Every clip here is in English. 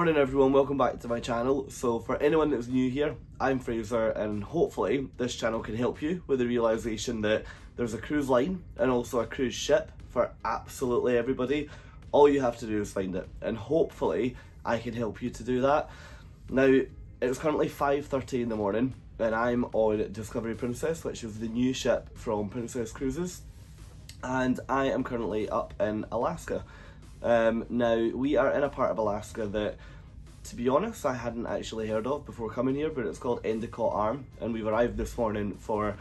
Morning everyone, welcome back to my channel. So for anyone that's new here, I'm Fraser, and hopefully this channel can help you with the realisation that there's a cruise line and also a cruise ship for absolutely everybody. All you have to do is find it, and hopefully I can help you to do that. Now, it's currently 5:30 in the morning and I'm on Discovery Princess, which is the new ship from Princess Cruises, and I am currently up in Alaska. Now, we are in a part of Alaska that, to be honest, I hadn't actually heard of before coming here, but it's called Endicott Arm, and we've arrived this morning for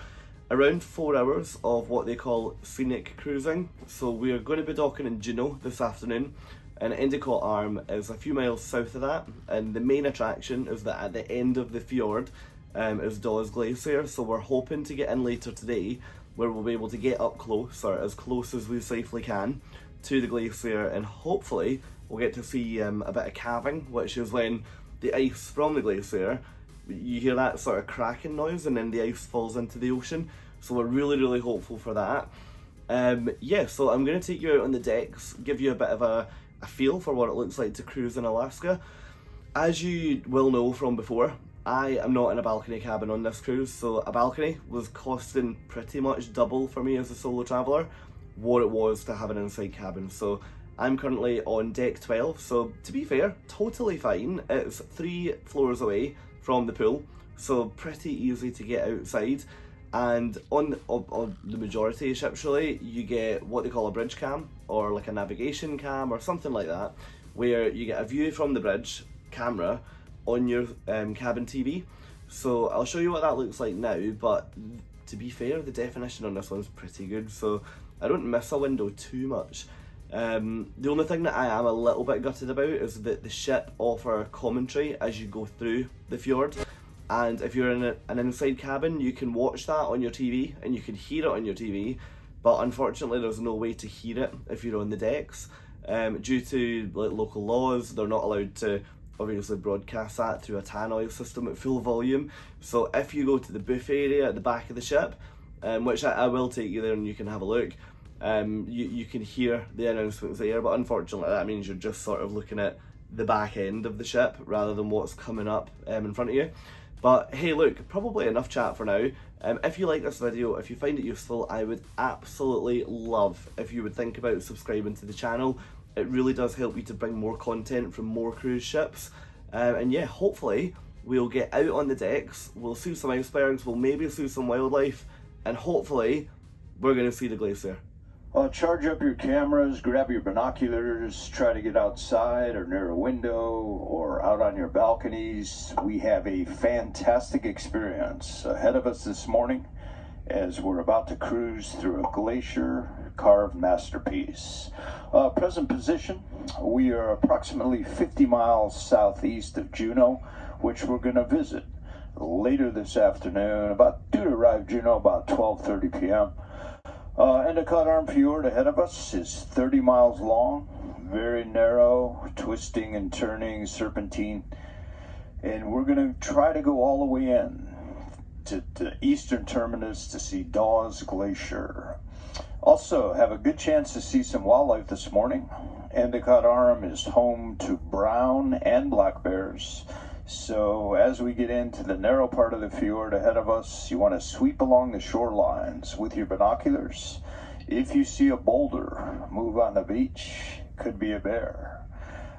around 4 hours of what they call scenic cruising. So we are going to be docking in Juneau this afternoon, and Endicott Arm is a few miles south of that, and the main attraction is that at the end of the fjord is Dawes Glacier, so we're hoping to get in later today where we'll be able to get up close, or as close as we safely can, to the glacier, and hopefully we'll get to see a bit of calving, which is when the ice from the glacier, you hear that sort of cracking noise and then the ice falls into the ocean. So we're really hopeful for that. Yeah, so I'm going to take you out on the decks, give you a bit of a feel for what it looks like to cruise in Alaska. As you will know from before, I am not in a balcony cabin on this cruise, so a balcony was costing pretty much double for me as a solo traveller what it was to have an inside cabin. So I'm currently on deck 12, so to be fair, totally fine. It's 3 floors away from the pool, so pretty easy to get outside. And on the majority of ships really, you get what they call a bridge cam, or like a navigation cam or something like that, where you get a view from the bridge camera on your cabin TV. So I'll show you what that looks like now, but to be fair, the definition on this one's pretty good, so I don't miss a window too much. The only thing that I am a little bit gutted about is that the ship offer commentary as you go through the fjord, and if you're in an inside cabin, you can watch that on your TV and you can hear it on your TV, but unfortunately there's no way to hear it if you're on the decks. Due to local laws, they're not allowed to obviously broadcast that through a tannoy system at full volume. So if you go to the buffet area at the back of the ship, which I will take you there and you can have a look, you can hear the announcements there, but unfortunately that means you're just sort of looking at the back end of the ship rather than what's coming up in front of you. But hey, look, probably enough chat for now. If you like this video, if you find it useful, I would absolutely love if you would think about subscribing to the channel. It really does help me to bring more content from more cruise ships. And yeah, hopefully we'll get out on the decks, we'll see some icebergs, we'll maybe see some wildlife, and hopefully we're going to see the glacier. Charge up your cameras, grab your binoculars, try to get outside or near a window or out on your balconies. We have a fantastic experience ahead of us this morning as we're about to cruise through a glacier carved masterpiece. Present position, we are approximately 50 miles southeast of Juneau, which we're going to visit later this afternoon, due to arrive Juneau about 12:30 p.m. Endicott Arm Fjord ahead of us is 30 miles long, very narrow, twisting and turning, serpentine, and we're going to try to go all the way in to the eastern terminus to see Dawes Glacier. Also have a good chance to see some wildlife this morning. Endicott Arm is home to brown and black bears. So as we get into the narrow part of the fjord ahead of us, you want to sweep along the shorelines with your binoculars. If you see a boulder move on the beach, could be a bear.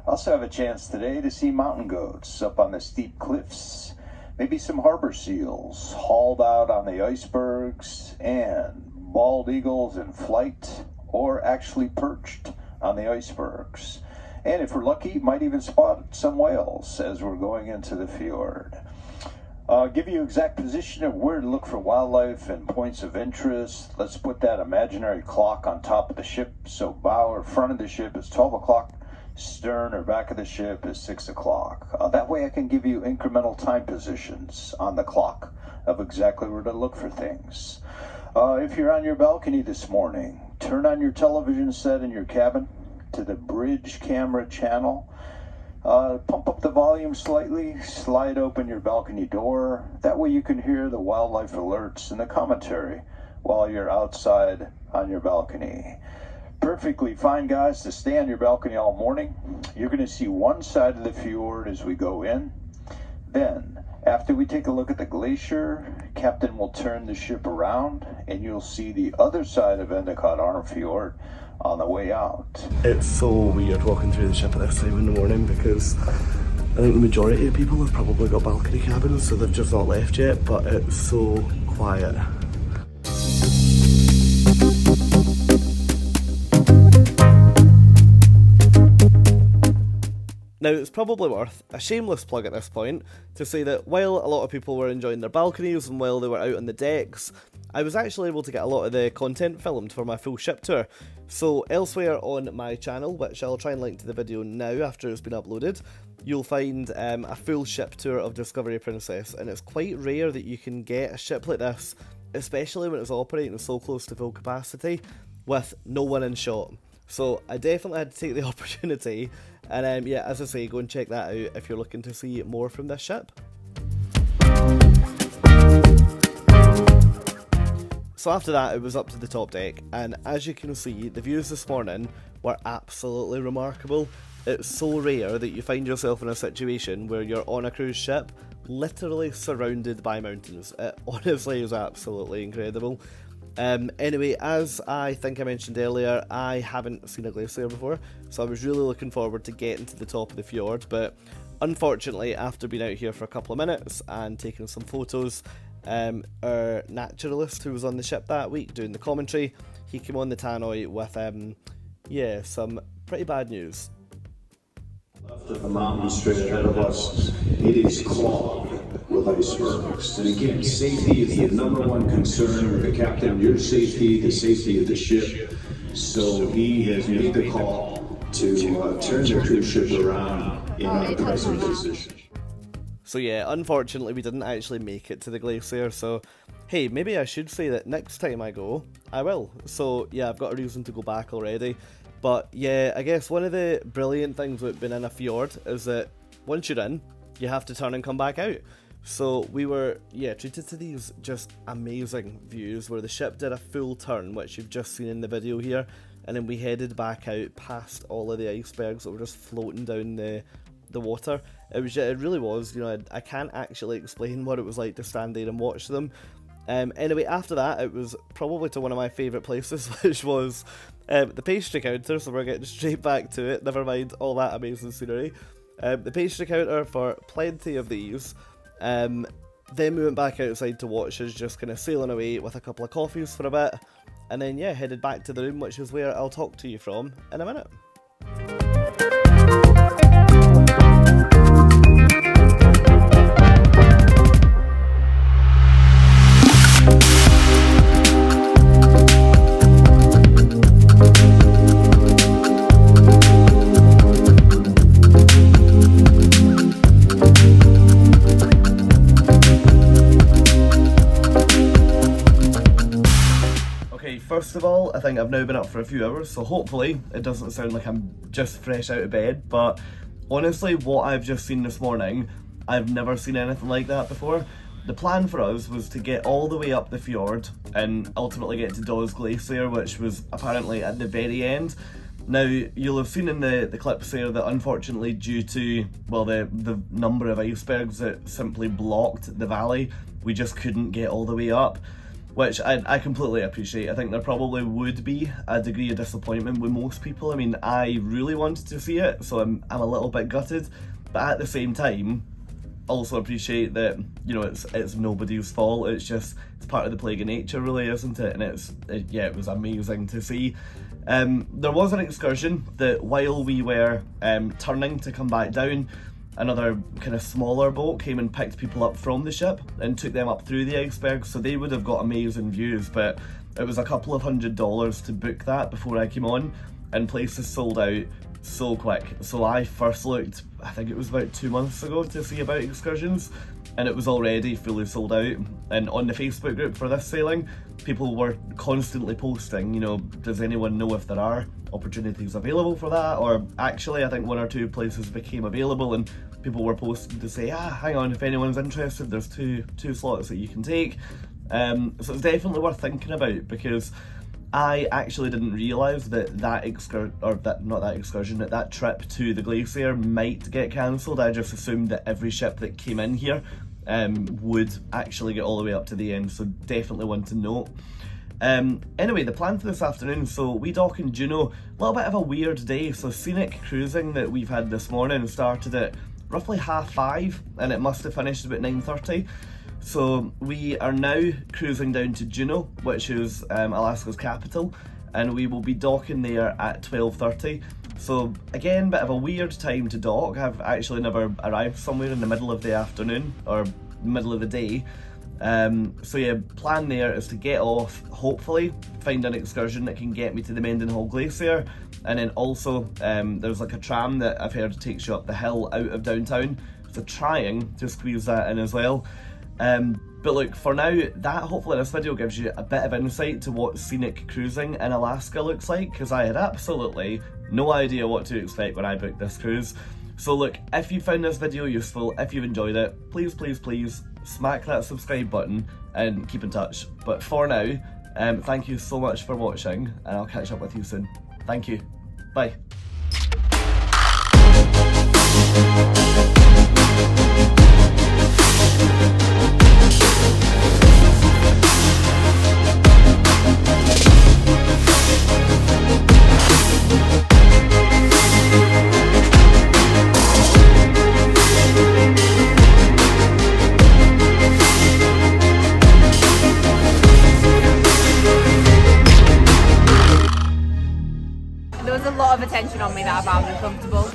Also have a chance today to see mountain goats up on the steep cliffs, maybe some harbor seals hauled out on the icebergs, and bald eagles in flight or actually perched on the icebergs. And if we're lucky, might even spot some whales as we're going into the fjord. Give you exact position of where to look for wildlife and points of interest. Let's put that imaginary clock on top of the ship. So bow or front of the ship is 12 o'clock, stern or back of the ship is 6 o'clock. That way I can give you incremental time positions on the clock of exactly where to look for things. If you're on your balcony this morning, turn on your television set in your cabin to the bridge camera channel. Pump up the volume slightly, slide open your balcony door. That way you can hear the wildlife alerts and the commentary while you're outside on your balcony. Perfectly fine, guys, to stay on your balcony all morning. You're going to see one side of the fjord as we go in. Then, after we take a look at the glacier, Captain will turn the ship around and you'll see the other side of Endicott Arm Fjord on the way out. It's so weird walking through the ship at this time in the morning because I think the majority of people have probably got balcony cabins, so they've just not left yet, but it's so quiet. Now, it's probably worth a shameless plug at this point to say that while a lot of people were enjoying their balconies and while they were out on the decks, I was actually able to get a lot of the content filmed for my full ship tour. So elsewhere on my channel, which I'll try and link to the video now after it's been uploaded, you'll find a full ship tour of Discovery Princess, and it's quite rare that you can get a ship like this, especially when it's operating so close to full capacity, with no one in shot. So I definitely had to take the opportunity, and yeah, as I say, go and check that out if you're looking to see more from this ship. So after that, it was up to the top deck, and as you can see, the views this morning were absolutely remarkable. It's so rare that you find yourself in a situation where you're on a cruise ship, literally surrounded by mountains. It honestly is absolutely incredible. Anyway, as I think I mentioned earlier, I haven't seen a glacier before, so I was really looking forward to getting to the top of the fjord, but unfortunately, after being out here for a couple of minutes and taking some photos, our naturalist who was on the ship that week doing the commentary, he came on the tannoy with, yeah, some pretty bad news. Left of the mountain straight ahead of us, it is clogged with icebergs. And again, safety is the number one concern of the captain. Your safety, the safety of the ship. So he has made the call to turn the cruise ship around in our present position. So yeah, unfortunately we didn't actually make it to the glacier, so hey, maybe I should say that next time I go, I will. So yeah, I've got a reason to go back already. But yeah, I guess one of the brilliant things with being in a fjord is that once you're in, you have to turn and come back out. So we were, yeah, treated to these just amazing views where the ship did a full turn, which you've just seen in the video here, and then we headed back out past all of the icebergs that were just floating down the water. It really was, you know, I can't actually explain what it was like to stand there and watch them. Anyway, after that, it was probably to one of my favourite places, which was the pastry counter, so we're getting straight back to it, never mind all that amazing scenery. The pastry counter for plenty of these. Then we went back outside to watch us just kind of sailing away with a couple of coffees for a bit, and then yeah, headed back to the room, which is where I'll talk to you from in a minute. First of all, I think I've now been up for a few hours, so hopefully it doesn't sound like I'm just fresh out of bed, but honestly, what I've just seen this morning, I've never seen anything like that before. The plan for us was to get all the way up the fjord and ultimately get to Dawes Glacier, which was apparently at the very end. Now, you'll have seen in the clips there that unfortunately due to, well, the number of icebergs that simply blocked the valley, we just couldn't get all the way up. Which I completely appreciate. I think there probably would be a degree of disappointment with most people. I mean, I really wanted to see it, so I'm a little bit gutted. But at the same time, also appreciate that, you know, it's nobody's fault. It's part of the plague of nature, really, isn't it? And yeah, it was amazing to see. There was an excursion that while we were turning to come back down, another kind of smaller boat came and picked people up from the ship and took them up through the icebergs, so they would have got amazing views, but it was a couple of $100s to book that before I came on, and places sold out so quick. So I first looked, I think it was about 2 months ago, to see about excursions, and it was already fully sold out. And on the Facebook group for this sailing, people were constantly posting, you know, does anyone know if there are opportunities available for that? Or actually, I think 1 or 2 places became available and people were posting to say, hang on, if anyone's interested, there's two slots that you can take. So it's definitely worth thinking about, because I actually didn't realise that that trip to the Glacier might get cancelled. I just assumed that every ship that came in here would actually get all the way up to the end, so definitely one to note. Anyway, the plan for this afternoon, so we dock in Juneau, a little bit of a weird day. So scenic cruising that we've had this morning started at roughly 5:30 and it must have finished about 9:30. So we are now cruising down to Juneau, which is Alaska's capital, and we will be docking there at 12:30. So again, bit of a weird time to dock. I've actually never arrived somewhere in the middle of the afternoon or middle of the day. So yeah, plan there is to get off, hopefully find an excursion that can get me to the Mendenhall Glacier, and then also there's like a tram that I've heard takes you up the hill out of downtown, so trying to squeeze that in as well. But look, for now, hopefully this video gives you a bit of insight to what scenic cruising in Alaska looks like, because I had absolutely no idea what to expect when I booked this cruise. So look, if you found this video useful, if you've enjoyed it, please, please, please smack that subscribe button and keep in touch. But for now, thank you so much for watching, and I'll catch up with you soon. Thank you. Bye. There was a lot of attention on me that I found uncomfortable.